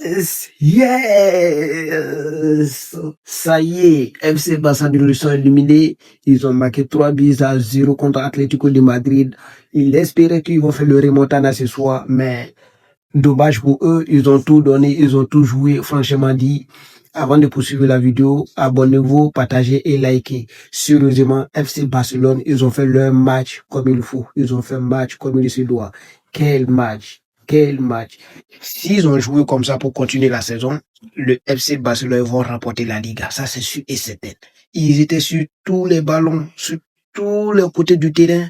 Yes! Ça y est, FC Barcelone sont éliminés. Ils ont marqué 3-0 contre Atlético de Madrid. Ils espéraient qu'ils vont faire le remontada ce soir, mais dommage pour eux. Ils ont tout donné, ils ont tout joué. Franchement dit, avant de poursuivre la vidéo, abonnez-vous, partagez et likez. Sérieusement, FC Barcelone, ils ont fait leur match comme il faut. Ils ont fait un match comme il se doit. Quel match! Quel match! S'ils ont joué comme ça pour continuer la saison, le FC Barcelone vont remporter la Liga. Ça, c'est sûr et certain. Ils étaient sur tous les ballons, sur tous les côtés du terrain.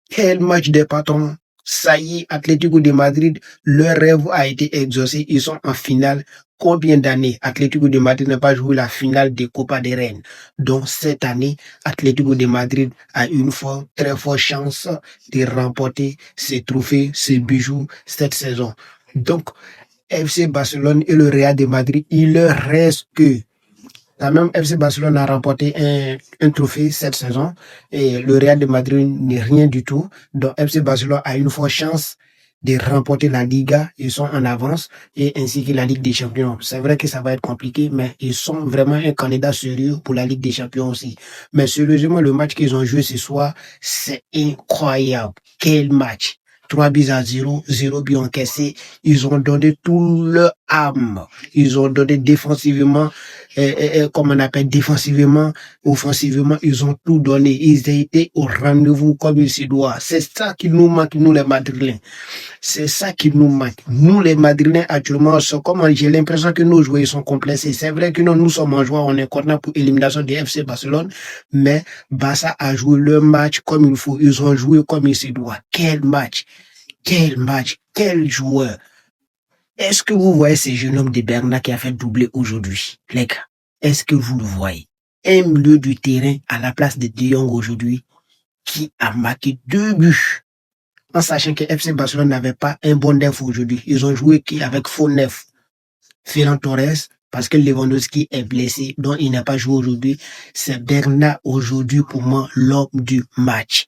Quel match des patrons! Ça y est, Atlético de Madrid, leur rêve a été exaucé. Ils sont en finale. Combien d'années Atlético de Madrid n'a pas joué la finale de Copa del Rey? Donc cette année, Atlético de Madrid a une très forte chance de remporter ces trophées, ces bijoux cette saison. Donc, FC Barcelone et le Real de Madrid, il leur reste que la même FC Barcelone a remporté un trophée cette saison et le Real de Madrid n'est rien du tout. Donc FC Barcelone a une forte chance de remporter la Liga. Ils sont en avance et ainsi que la Ligue des Champions. C'est vrai que ça va être compliqué, mais ils sont vraiment un candidat sérieux pour la Ligue des Champions aussi. Mais sérieusement, le match qu'ils ont joué ce soir, c'est incroyable. Quel match! 3-0, 0 but encaissé. Ils ont donné tout leur âme. Ils ont donné défensivement, comme on appelle défensivement, offensivement, ils ont tout donné. Ils ont été au rendez-vous comme il se doit. C'est ça qui nous manque, nous les Madrilènes. C'est ça qui nous manque. Nous les Madrilènes actuellement, j'ai l'impression que nos joueurs sont complexés. C'est vrai que nous sommes en joie, on est content pour l'élimination du FC Barcelone, mais Barça a joué le match comme il faut. Ils ont joué comme il se doit. Quel match! Quel match! Quel joueur! Est-ce que vous voyez ce jeune homme de Bernat qui a fait doubler aujourd'hui? Les gars, est-ce que vous le voyez? Un milieu du terrain à la place de De Jong aujourd'hui qui a marqué 2 buts. En sachant que FC Barcelone n'avait pas un bon neuf aujourd'hui. Ils ont joué avec faux neuf. Ferran Torres, parce que Lewandowski est blessé, donc il n'a pas joué aujourd'hui. C'est Bernat aujourd'hui pour moi l'homme du match.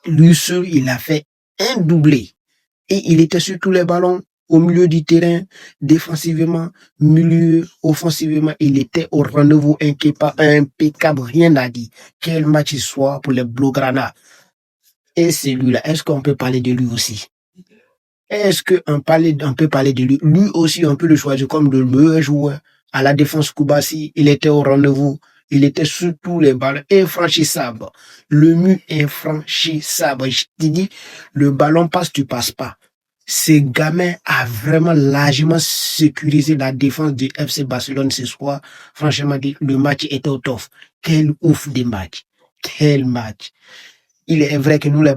Lui seul, il a fait un doublé. Et il était sur tous les ballons, au milieu du terrain, défensivement, milieu, offensivement, il était au rendez-vous impeccable, rien à dire. Quel match ce soir pour les Blaugrana. Et celui-là, est-ce qu'on peut parler de lui aussi? Est-ce qu'on peut parler de lui? Lui aussi, on peut le choisir comme le meilleur joueur. À la défense, Koubassi, il était au rendez-vous. Il était sur tous les ballons, infranchissable. Le mur infranchissable. Je te dis, le ballon passe, tu passes pas. Ce gamin a vraiment largement sécurisé la défense du FC Barcelone ce soir. Franchement, le match était au top. Quel ouf de match. Quel match. Il est vrai que nous les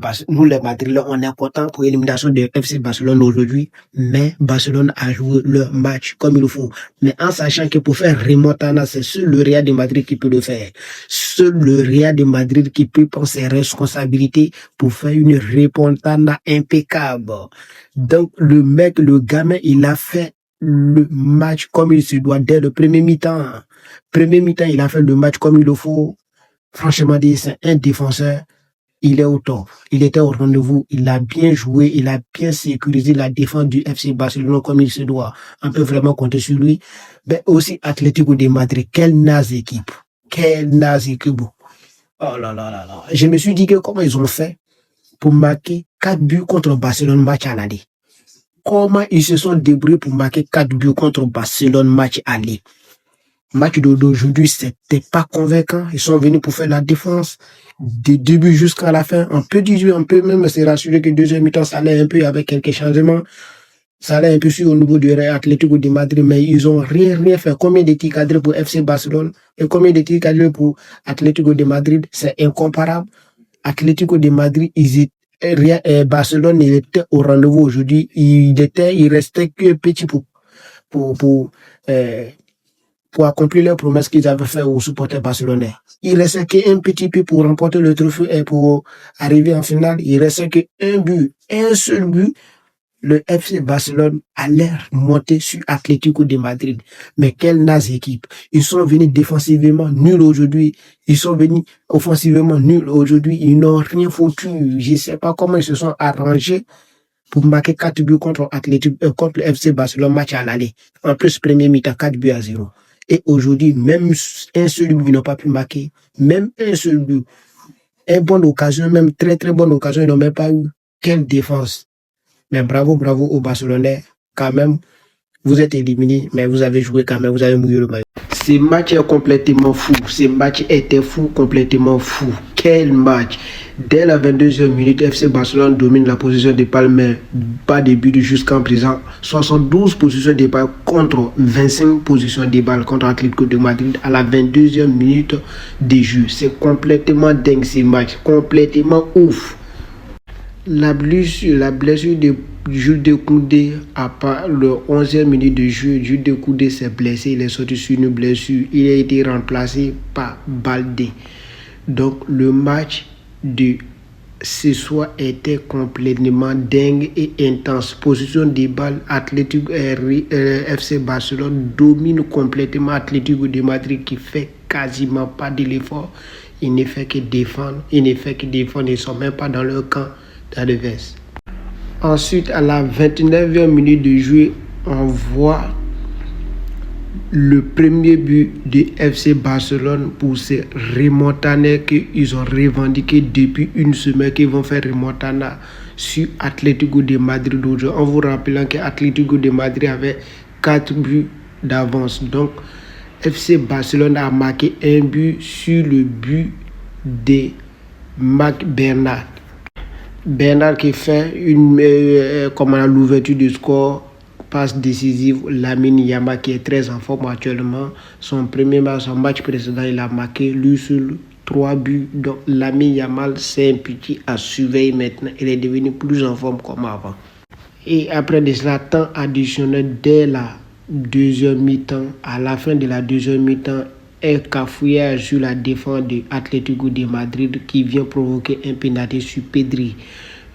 Madrilènes, on est contents pour l'élimination de FC Barcelone aujourd'hui, mais Barcelone a joué le match comme il faut. Mais en sachant que pour faire remontada, c'est seul le Real de Madrid qui peut le faire. Seul le Real de Madrid qui peut prendre ses responsabilités pour faire une remontada impeccable. Donc le gamin, il a fait le match comme il se doit dès le premier mi-temps. Premier mi-temps, il a fait le match comme il le faut. Franchement dit, c'est un défenseur. Il est au top. Il était au rendez-vous. Il a bien joué. Il a bien sécurisé la défense du FC Barcelone comme il se doit. On peut vraiment compter sur lui. Mais aussi Atlético de Madrid. Quelle naze équipe. Quelle naze équipe. Oh là là là là. Je me suis dit que comment ils ont fait pour marquer 4 buts contre Barcelone match à l'aller. Comment ils se sont débrouillés pour marquer 4 buts contre Barcelone match à l'aller. Match d'aujourd'hui, c'était pas convaincant. Ils sont venus pour faire la défense du début jusqu'à la fin. On peut même se rassurer que deuxième mi-temps, ça allait un peu avec quelques changements. Ça allait un peu sur au niveau du Atlético de Madrid, mais ils ont rien fait. Combien de tirs cadrés pour FC Barcelone et combien de tirs cadrés pour Atlético de Madrid? C'est incomparable. Atlético de Madrid, Barcelone, il était au rendez-vous aujourd'hui. Il restait que petit pour accomplir les promesses qu'ils avaient fait aux supporters barcelonais. Il restait qu'un petit peu pour remporter le trophée et pour arriver en finale. Il restait qu'un but, un seul but. Le FC Barcelone allait monter sur Atlético de Madrid. Mais quelle naze équipe. Ils sont venus défensivement nuls aujourd'hui. Ils sont venus offensivement nuls aujourd'hui. Ils n'ont rien foutu. Je ne sais pas comment ils se sont arrangés pour marquer 4 buts contre le FC Barcelone, match à l'aller. En plus, premier mi-temps, 4-0. Et aujourd'hui, même un seul but, ils n'ont pas pu marquer. Même un seul but. Une bonne occasion, même très très bonne occasion, ils n'ont même pas eu. Quelle défense. Mais bravo aux Barcelonais. Quand même, vous êtes éliminés, mais vous avez joué quand même, vous avez mouillé le maillot. Ce match est complètement fou. Ce match était fou, complètement fou. Quel match! Dès la 22e minute, FC Barcelone domine la position de balle, mais pas de but jusqu'en présent. 72 positions de balle contre 25 positions de balle contre Atlético de Madrid à la 22e minute de jeu. C'est complètement dingue ce match, complètement ouf. La blessure de Jules Koundé, à part le 11e minute de jeu, Jules Koundé s'est blessé, il est sorti sur une blessure, il a été remplacé par Baldé. Donc le match de ce soir était complètement dingue et intense. Position de balle, FC Barcelone domine complètement Atlético de Madrid qui fait quasiment pas de l'effort. Il ne fait que défendre, ils ne sont même pas dans leur camp d'adversaire. Ensuite, à la 29e minute de jeu, on voit le premier but de FC Barcelone pour ces remontanés qu'ils ont revendiqué depuis une semaine, qu'ils vont faire remontada sur Atlético de Madrid aujourd'hui. En vous rappelant que Atlético de Madrid avait 4 buts d'avance. Donc, FC Barcelone a marqué un but sur le but de Marc Bernat. Bernard qui fait l'ouverture du score, passe décisive. Lamine Yamal qui est très en forme actuellement. Son match précédent, il a marqué lui seul 3 buts. Donc Lamine Yamal, c'est un petit à surveiller maintenant. Il est devenu plus en forme comme avant. Et après de cela, temps additionnel dès la deuxième mi-temps. À la fin de la deuxième mi-temps, un cafouillage sur la défense de Atlético de Madrid qui vient provoquer un penalty sur Pedri.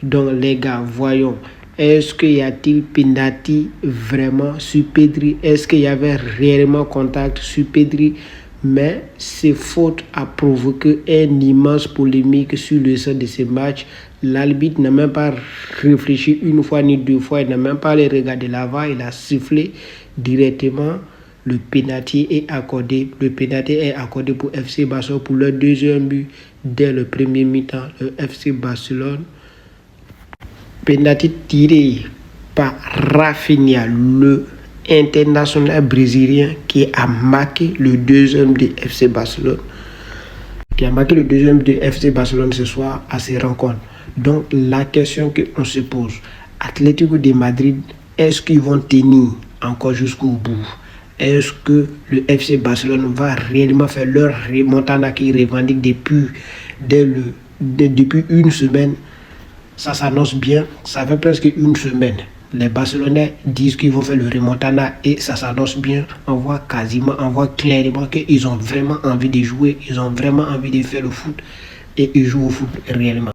Donc les gars, voyons, est-ce qu'il y a-t-il penalty vraiment sur Pedri? Est-ce qu'il y avait réellement contact sur Pedri? Mais ces fautes a provoqué une immense polémique sur le sein de ce match. L'arbitre n'a même pas réfléchi une fois ni deux fois, il n'a même pas regardé l'avant, il a sifflé directement. Le penalty est accordé. Le penalty est accordé pour FC Barcelone pour leur deuxième but dès le premier mi-temps. Le FC Barcelone. Penalty tiré par Rafinha, le international brésilien qui a marqué le deuxième de FC Barcelone. Qui a marqué le deuxième de FC Barcelone ce soir à ces rencontres. Donc la question qu'on se pose, Atlético de Madrid, est-ce qu'ils vont tenir encore jusqu'au bout? Est-ce que le FC Barcelone va réellement faire leur remontada qu'ils revendiquent depuis une semaine? Ça s'annonce bien, ça fait presque une semaine. Les Barcelonais disent qu'ils vont faire le remontada et ça s'annonce bien. On voit clairement qu'ils ont vraiment envie de jouer, ils ont vraiment envie de faire le foot et ils jouent au foot réellement.